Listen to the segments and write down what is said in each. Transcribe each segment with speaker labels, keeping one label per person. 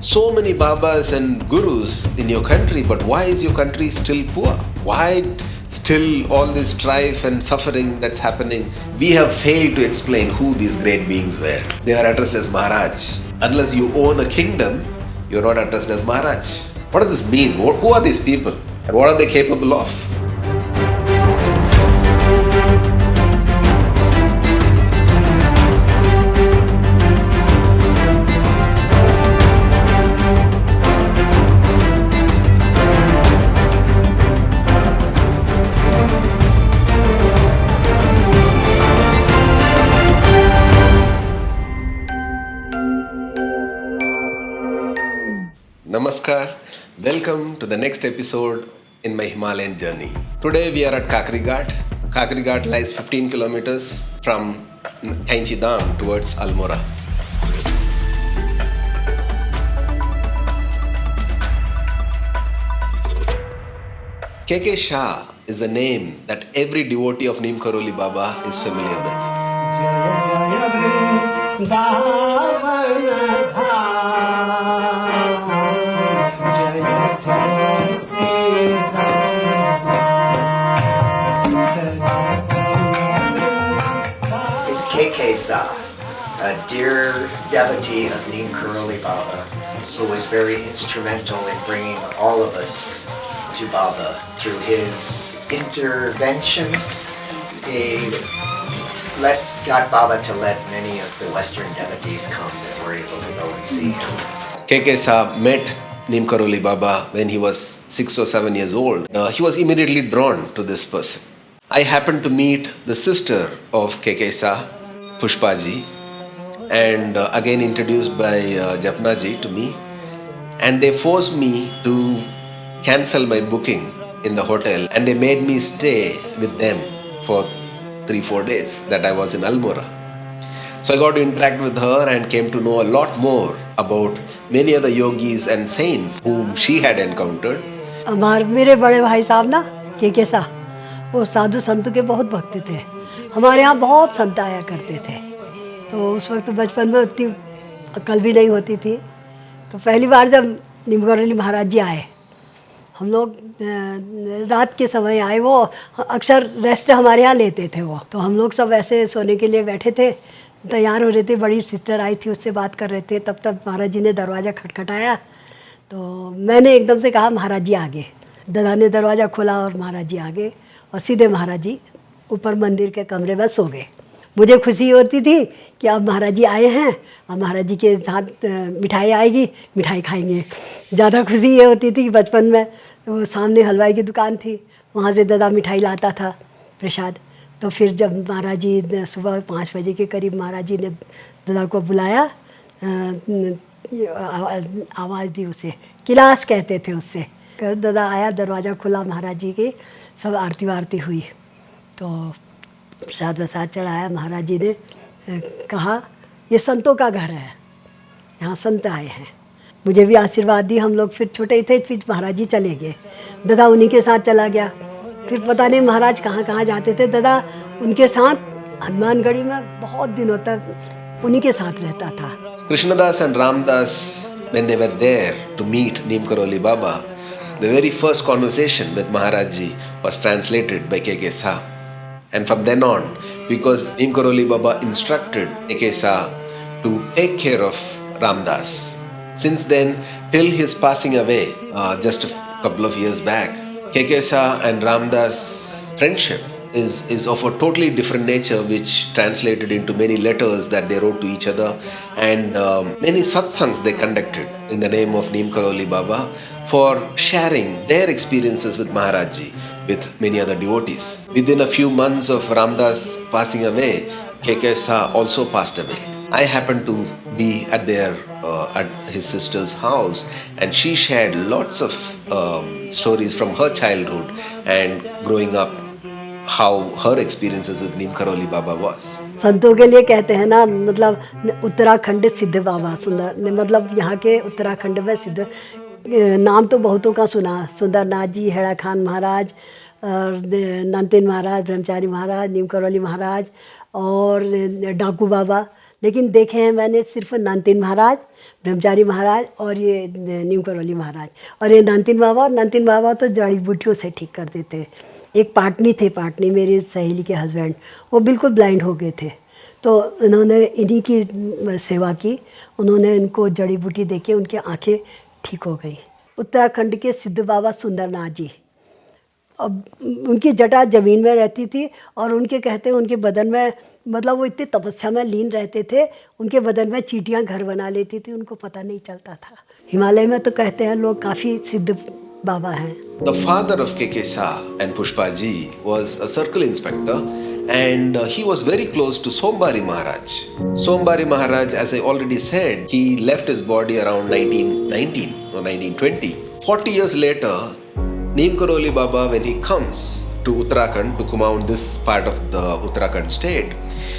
Speaker 1: So many Babas and Gurus in your country, but why is your country still poor? Why still all this strife and suffering that's happening? We have failed to explain who these great beings were. They are addressed as Maharaj. Unless you own a kingdom, you're not addressed as Maharaj. What does this mean? Who are these people? And what are they capable of? Namaskar. Welcome to the next episode in my Himalayan journey. Today we are at Kakri Ghat. Kakri Ghat lies 15 kilometers from Kainchi Dham towards Almora. KK Sah is a name that every devotee of Neem Karoli Baba is familiar with.
Speaker 2: Is KK Sah, a dear devotee of Neem Karoli Baba, who was very instrumental in bringing all of us to Baba. Through his intervention, he got Baba to let many of the Western devotees come that were able to go and see him.
Speaker 1: KK Sah met Neem Karoli Baba when he was 6 or 7 years old. He was immediately drawn to this person. I happened to meet the sister of KK Sah, Pushpaji, and again introduced by Japnaji to me. And they forced me to cancel my booking in the hotel, and they made me stay with them for 3-4 days that I was in Almora. So I got to interact with her and came to know a lot more about many other yogis and saints whom she had encountered.
Speaker 3: मेरे बड़े भाई साहब ना केके साह, वो साधु संत के बहुत भक्त थे. हमारे यहाँ बहुत संत आया करते थे. तो उस वक्त बचपन में उतनी अकल भी नहीं होती थी. तो पहली बार जब नीम करोली महाराज जी आए, हम लोग रात के समय आए. वो अक्सर रेस्ट हमारे यहाँ लेते थे वो. तो हम लोग सब ऐसे सोने के लिए बैठे थे, तैयार हो रहे थे. बड़ी सिस्टर आई थी, उससे बात कर रहे थे. तब तक महाराज जी ने दरवाज़ा खटखटाया. तो मैंने एकदम से कहा महाराज जी आ गए. दादा ने दरवाज़ा खोला और महाराज जी आ गए और सीधे महाराज जी ऊपर मंदिर के कमरे में सो गए. मुझे खुशी होती थी कि अब महाराज जी आए हैं, अब महाराज जी के साथ मिठाई आएगी, मिठाई खाएंगे. ज़्यादा खुशी ये होती थी कि बचपन में वो सामने हलवाई की दुकान थी, वहाँ से दादा मिठाई लाता था, प्रसाद. तो फिर जब महाराज जी सुबह 5 बजे के करीब महाराज जी ने दादा को बुलाया, आवाज़ दी उसे, किलास कहते थे उससे. दादा आया, दरवाज़ा खुला, महाराज जी की सब आरती वारती हुई. तो प्रसाद वसाद चढ़ाया. महाराज जी ने कहा ये संतों का घर है, यहाँ संत आए हैं. मुझे भी आशीर्वाद दी. हम लोग फिर छोटे थे, फिर महाराज जी चले गए. दादा उन्हीं के साथ चला गया. फिर पता नहीं महाराज कहाँ कहाँ जाते थे. दादा उनके साथ हनुमानगढ़ी में बहुत दिनों तक उन्हीं के साथ रहता था.
Speaker 1: Krishnadas and Ramdas, when they were there to meet Neem Karoli Baba, the very first conversation with Maharaj ji was translated by KK Sah. And from then on, because Neem Karoli Baba instructed KK Sah to take care of RamDass. Since then, till his passing away, just a couple of years back, KK Sah and RamDass friendship is of a totally different nature, which translated into many letters that they wrote to each other, and many satsangs they conducted in the name of Neem Karoli Baba for sharing their experiences with Maharaj ji with many other devotees. Within a few months of Ramdas passing away, KK Sah also passed away. I happened to be at his sister's house, and she shared lots of stories from her childhood and growing up, how her experiences with Neem Karoli Baba was.
Speaker 3: संतों के लिए कहते हैं ना, मतलब उत्तराखंड सिद्ध बाबा सुंदर, मतलब यहाँ के उत्तराखंड में सिद्ध नाम तो बहुतों का सुना. सुंदरनाथ जी, हेड़ा खान महाराज, नंतिन महाराज, ब्रह्मचारी महाराज, नीम करोली महाराज और डाकू बाबा. लेकिन देखे हैं मैंने सिर्फ नानतीन महाराज, ब्रह्मचारी महाराज और ये नीम करौली महाराज। और ये नानतीन बाबा तो जड़ी बूटियों से ठीक कर देते। एक पाटनी थे, पाटनी मेरी सहेली के हस्बैंड, वो बिल्कुल ब्लाइंड हो गए थे, तो उन्होंने इन्हीं की सेवा की। उन्होंने इनको जड़ी बूटी देके उनकी आंखें ठीक हो गई। उत्तराखंड के सिद्ध बाबा सुंदरनाथ जी, अब उनकी जटा ज़मीन में रहती थी और उनके कहते हैं उनके बदन में, मतलब वो इतने तपस्या में लीन रहते थे, उनके बदन में चींटियाँ घर बना लेती थी, उनको पता नहीं चलता था। हिमालय में तो कहते हैं लोग काफ़ी सिद्ध बाबा हैं।
Speaker 1: The father of KK Sah and Pushpa ji was a circle inspector, and he was very close to Somvari Maharaj. Somvari Maharaj, as I already said, he left his body around 1919 or 1920. 40 years later, Neem Karoli Baba, when he comes to Uttarakhand, to Kumaon, this part of the Uttarakhand state,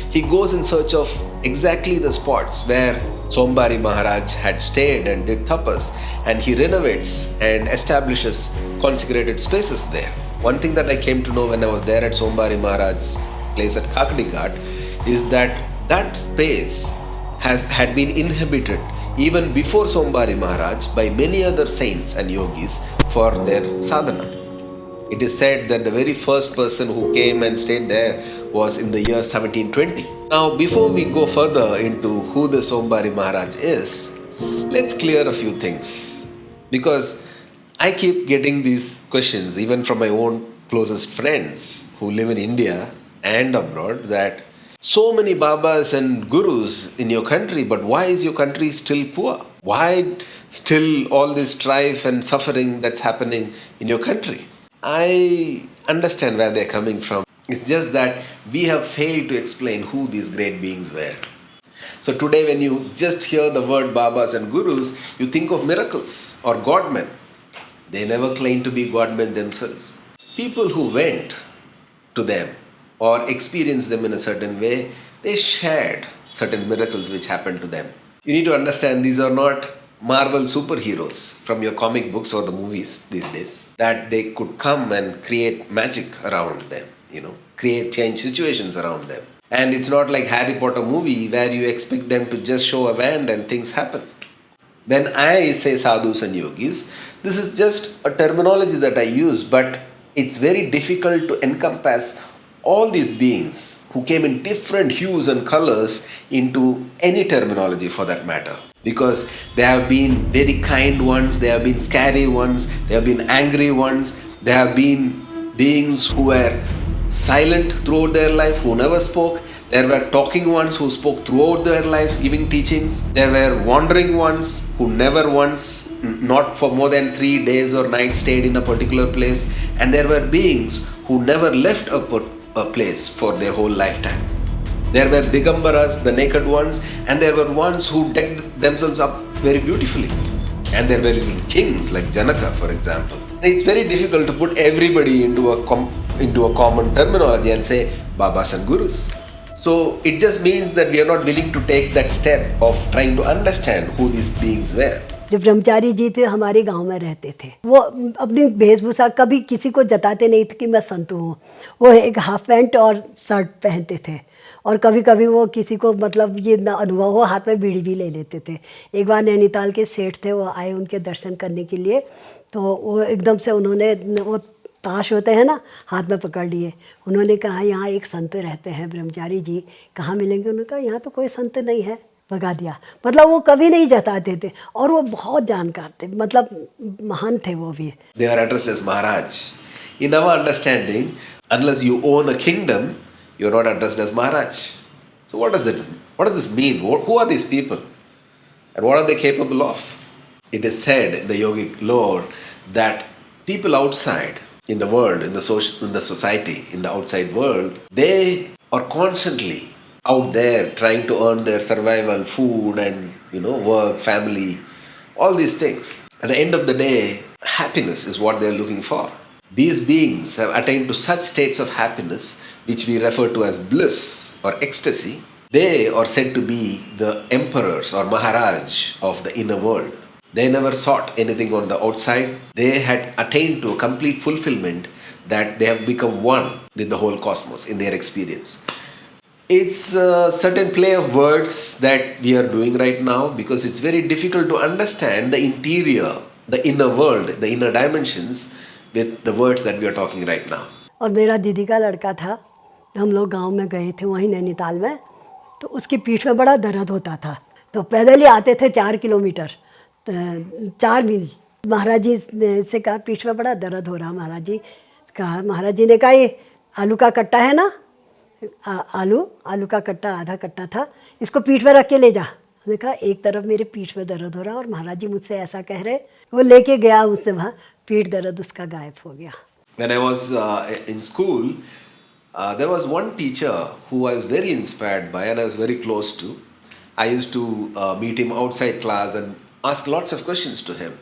Speaker 1: he goes in search of exactly the spots where Sombhari Maharaj had stayed and did tapas, and he renovates and establishes consecrated spaces there. One thing that I came to know when I was there at Sombhari Maharaj's place at Kakri Ghat is that that space had been inhabited even before Sombhari Maharaj by many other saints and yogis for their sadhana. It is said that the very first person who came and stayed there was in the year 1720. Now, before we go further into who the Somvari Maharaj is, let's clear a few things. Because I keep getting these questions even from my own closest friends who live in India and abroad, that so many Babas and Gurus in your country, but why is your country still poor? Why still all this strife and suffering that's happening in your country? I understand where they're coming from. It's just that we have failed to explain who these great beings were. So today when you just hear the word Babas and Gurus, you think of miracles or Godmen. They never claimed to be Godmen themselves. People who went to them or experienced them in a certain way, they shared certain miracles which happened to them. You need to understand these are not Marvel superheroes from your comic books or the movies these days, that they could come and create magic around them, change situations around them. And it's not like Harry Potter movie where you expect them to just show a wand and things happen. When I say sadhus and yogis, this is just a terminology that I use, but it's very difficult to encompass all these beings who came in different hues and colors into any terminology for that matter. Because there have been very kind ones, there have been scary ones, there have been angry ones, there have been beings who were silent throughout their life, who never spoke. There were talking ones who spoke throughout their lives, giving teachings. There were wandering ones who never once, not for more than 3 days or nights, stayed in a particular place. And there were beings who never left a place for their whole lifetime. There were Digambaras, the naked ones, and there were ones who decked themselves up very beautifully. And there were even kings like Janaka, for example. It's very difficult to put everybody into a common terminology and say Babas and Gurus. So it just means that we are not willing to take that step of trying to understand who these beings were.
Speaker 3: जो ब्रह्मचारी जी थे हमारे गांव में रहते थे, वो अपनी वेशभूषा कभी किसी को जताते नहीं थे कि मैं संत हूँ। वो एक हाफ पैंट और शर्ट पहनते थे, और कभी कभी वो किसी को मतलब ये ना अनुभव हो हाथ में बीड़ी भी ले लेते थे। एक बार नैनीताल के सेठ थे, वो आए उनके दर्शन करने के लिए, तो वो एकदम से उन्होंने वो ताश होते हैं ना, हाथ में पकड़ लिए। उन्होंने कहा यहाँ एक संत रहते हैं ब्रह्मचारी जी, कहाँ मिलेंगे? उन्होंने कहा यहाँ तो कोई संत नहीं है, भगा दिया। मतलब वो कभी नहीं जताते थे, और वो बहुत जानकार थे, मतलब महान थे वो भी।
Speaker 1: They are addressed as Maharaj. In our understanding, unless you own a kingdom, you are not addressed as Maharaj. So what does this mean? Who are these people? And what are they capable of? It is said in the yogic lore that people outside in the world, in the society, in the outside world, they are constantly out there trying to earn their survival, food and work, family, all these things. At the end of the day, happiness is what they are looking for. These beings have attained to such states of happiness, which we refer to as bliss or ecstasy. They are said to be the emperors or Maharaj of the inner world. They never sought anything on the outside. They had attained to a complete fulfillment, that they have become one with the whole cosmos in their experience. It's a certain play of words that we are doing right now because it's very difficult to understand the interior, the inner world, the inner dimensions with the words that we are talking right now.
Speaker 3: और मेरा दीदी का लड़का था, हम लोग गांव में गए थे वहीं नैनीताल में, तो उसकी पीठ में बड़ा दर्द होता था, तो पैदल ही आते थे 4 किलोमीटर, 4 मील। महाराज जी से कहा पीठ में बड़ा दर्द हो रहा, महाराज जी कहा, महाराज जी ने कहा ये आलू का कट्टा है ना, आलू का कट्टा आधा कट्टा था, इसको पीठ में रख के ले जा। मैंने कहा एक तरफ मेरे पीठ में दर्द हो रहा और महाराज जी मुझसे ऐसा कह रहे, वो लेके गया उससे, वहाँ पीठ दर्द उसका गायब हो गया।
Speaker 1: When I was in school, there was one teacher who I was very inspired by and I was very close to. I used to meet him outside class and ask lots of questions to him.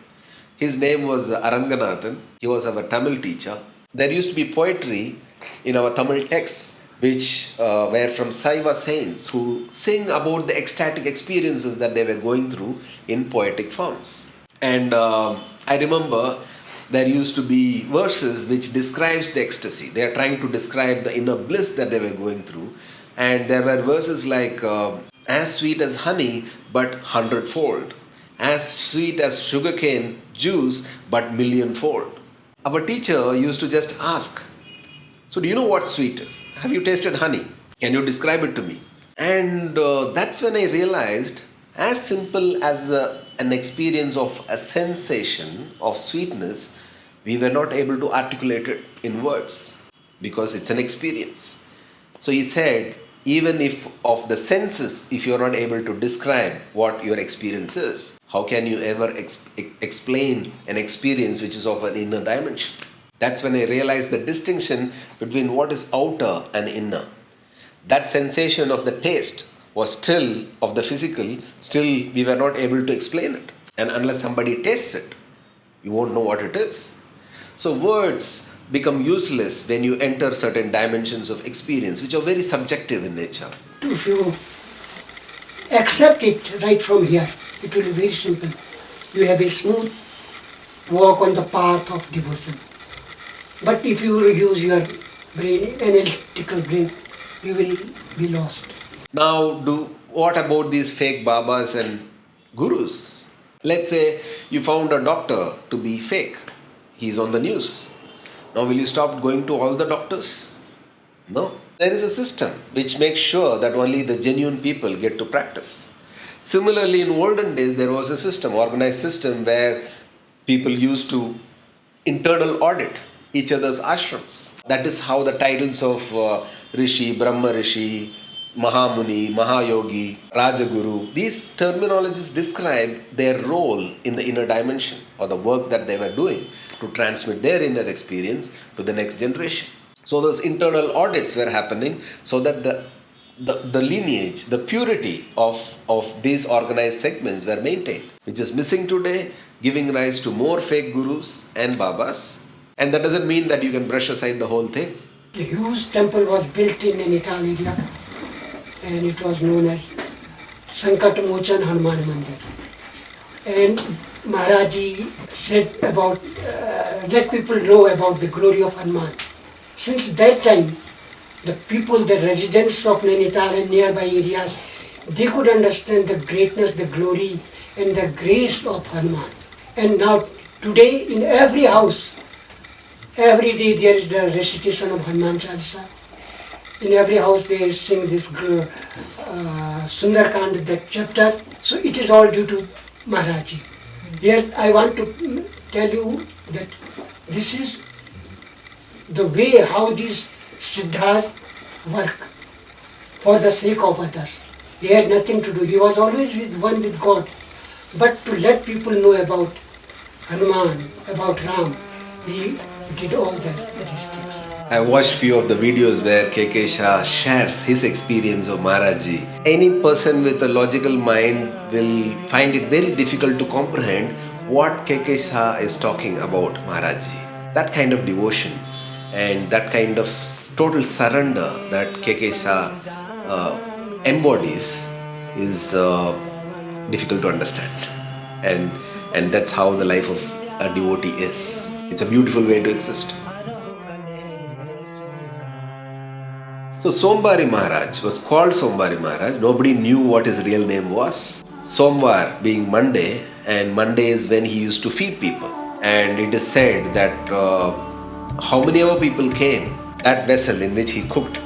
Speaker 1: His name was Aranganathan. He was our Tamil teacher. There used to be poetry in our Tamil texts which were from Saiva saints who sing about the ecstatic experiences that they were going through in poetic forms. And I remember there used to be verses which describes the ecstasy. They are trying to describe the inner bliss that they were going through. And there were verses like, as sweet as honey, but 100-fold. As sweet as sugarcane juice, but millionfold. Our teacher used to just ask, so do you know what sweet is? Have you tasted honey? Can you describe it to me? And that's when I realized, as simple as an experience of a sensation of sweetness, we were not able to articulate it in words because it's an experience. So he said, even if of the senses, if you're not able to describe what your experience is, how can you ever explain an experience which is of an inner dimension? That's when I realized the distinction between what is outer and inner. That sensation of the taste was still of the physical, still we were not able to explain it. And unless somebody tastes it, you won't know what it is. So words become useless when you enter certain dimensions of experience, which are very subjective in nature.
Speaker 4: If you accept it right from here, it will be very simple. You have a smooth walk on the path of devotion. But if you use your brain, analytical brain, you will be lost.
Speaker 1: Now, what about these fake Babas and Gurus? Let's say you found a doctor to be fake. He's on the news. Now, will you stop going to all the doctors? No. There is a system which makes sure that only the genuine people get to practice. Similarly, in olden days, there was a system, organized system, where people used to internal audit each other's ashrams. That is how the titles of Rishi, Brahma Rishi, Mahamuni, Mahayogi, Rajaguru, these terminologies describe their role in the inner dimension or the work that they were doing to transmit their inner experience to the next generation. So those internal audits were happening so that the lineage, the purity of these organized segments were maintained, which is missing today, giving rise to more fake gurus and babas. And that doesn't mean that you can brush aside the whole thing.
Speaker 4: A huge temple was built in Nainital area and it was known as Sankat Mochan Hanuman Mandir. And Maharaji said about, let people know about the glory of Hanuman. Since that time, the people, the residents of Nainital and nearby areas, they could understand the greatness, the glory and the grace of Hanuman. And now today in every house, every day there is the recitation of Hanuman Chalisa. In every house they sing this Sundarkand, that chapter. So it is all due to Maharaji. Here I want to tell you that this is the way how these siddhas work for the sake of others. He had nothing to do. He was always one with God. But to let people know about Hanuman, about Ram, he did all these things.
Speaker 1: I watched few of the videos where KK Sah shares his experience of Maharaji. Any person with a logical mind will find it very difficult to comprehend what KK Sah is talking about Maharaji. That kind of devotion and that kind of total surrender that KK Sah embodies is difficult to understand. And that's how the life of a devotee is. It's a beautiful way to exist. So Somvari Maharaj was called Somvari Maharaj. Nobody knew what his real name was. Somvar being Monday, and Monday is when he used to feed people. And it is said that how many ever people came, that vessel in which he cooked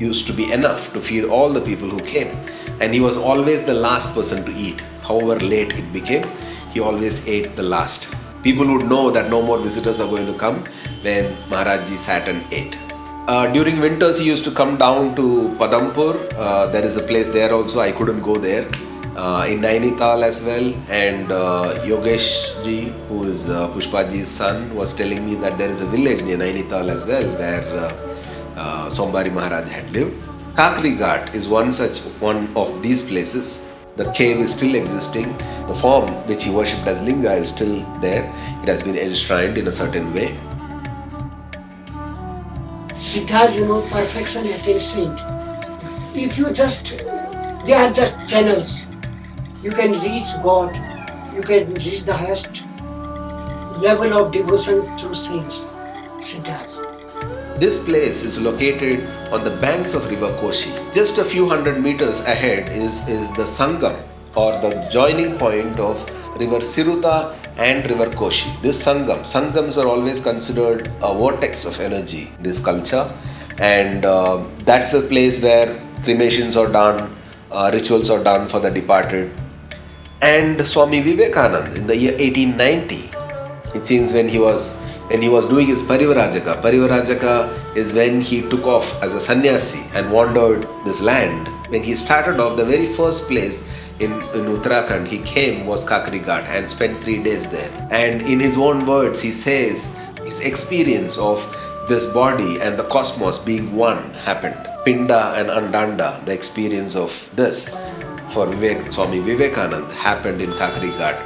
Speaker 1: used to be enough to feed all the people who came. And he was always the last person to eat. However late it became, he always ate the last. People would know that no more visitors are going to come when Maharajji sat and ate. During winters, he used to come down to Padampur. There is a place there also, I couldn't go there. In Nainital as well. And Yogesh ji, who is Pushpaji's son, was telling me that there is a village near Nainital as well where Somvari Maharaj had lived. Kakri Ghat is one of these places. The cave is still existing. The form which he worshipped as Linga is still there. It has been enshrined in a certain way.
Speaker 4: Siddhas, perfection attained. If you they are just channels. You can reach God. You can reach the highest level of devotion through saints. Siddhas.
Speaker 1: This place is located on the banks of river Koshi. Just a few hundred meters ahead is the Sangam, or the joining point of river Siruta and river Koshi. This Sangams are always considered a vortex of energy in this culture, and that's the place where cremations are done, rituals are done for the departed. And Swami Vivekananda in the year 1890, it seems when he was doing his Parivarajaka. Parivarajaka is when he took off as a sannyasi and wandered this land. When he started off, the very first place in Uttarakhand he came was Kakri Ghat and spent 3 days there. And in his own words, he says his experience of this body and the cosmos being one happened. Pinda and Andanda, the experience of this for Swami Vivekananda happened in Kakri Ghat.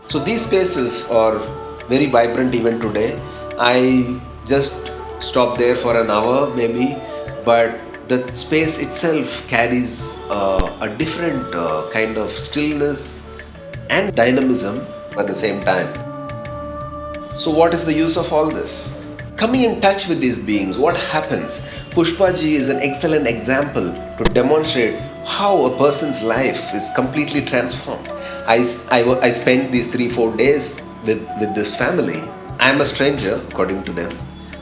Speaker 1: So these spaces are very vibrant even today. I just stopped there for an hour maybe, but the space itself carries a different kind of stillness and dynamism at the same time. So what is the use of all this? Coming in touch with these beings, what happens? Pushpaji is an excellent example to demonstrate how a person's life is completely transformed. I spent these 3-4 days with this family. I am a stranger according to them,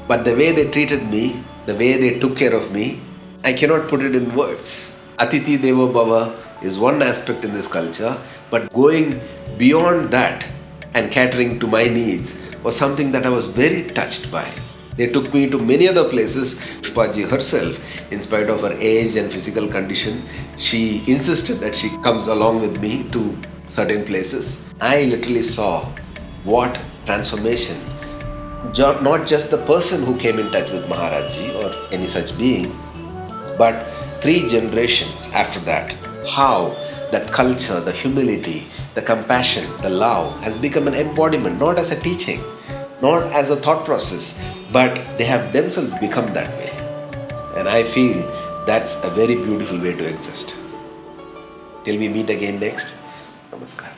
Speaker 1: but the way they treated me, the way they took care of me, I cannot put it in words. Atiti Devo Bhava is one aspect in this culture, but going beyond that and catering to my needs was something that I was very touched by. They took me to many other places. Pushpaji herself, in spite of her age and physical condition, she insisted that she comes along with me to certain places. I literally saw what transformation, not just the person who came in touch with Maharajji or any such being, but 3 generations after that, how that culture, the humility, the compassion, the love has become an embodiment, not as a teaching, not as a thought process, but they have themselves become that way. And I feel that's a very beautiful way to exist. Till we meet again next, Namaskar.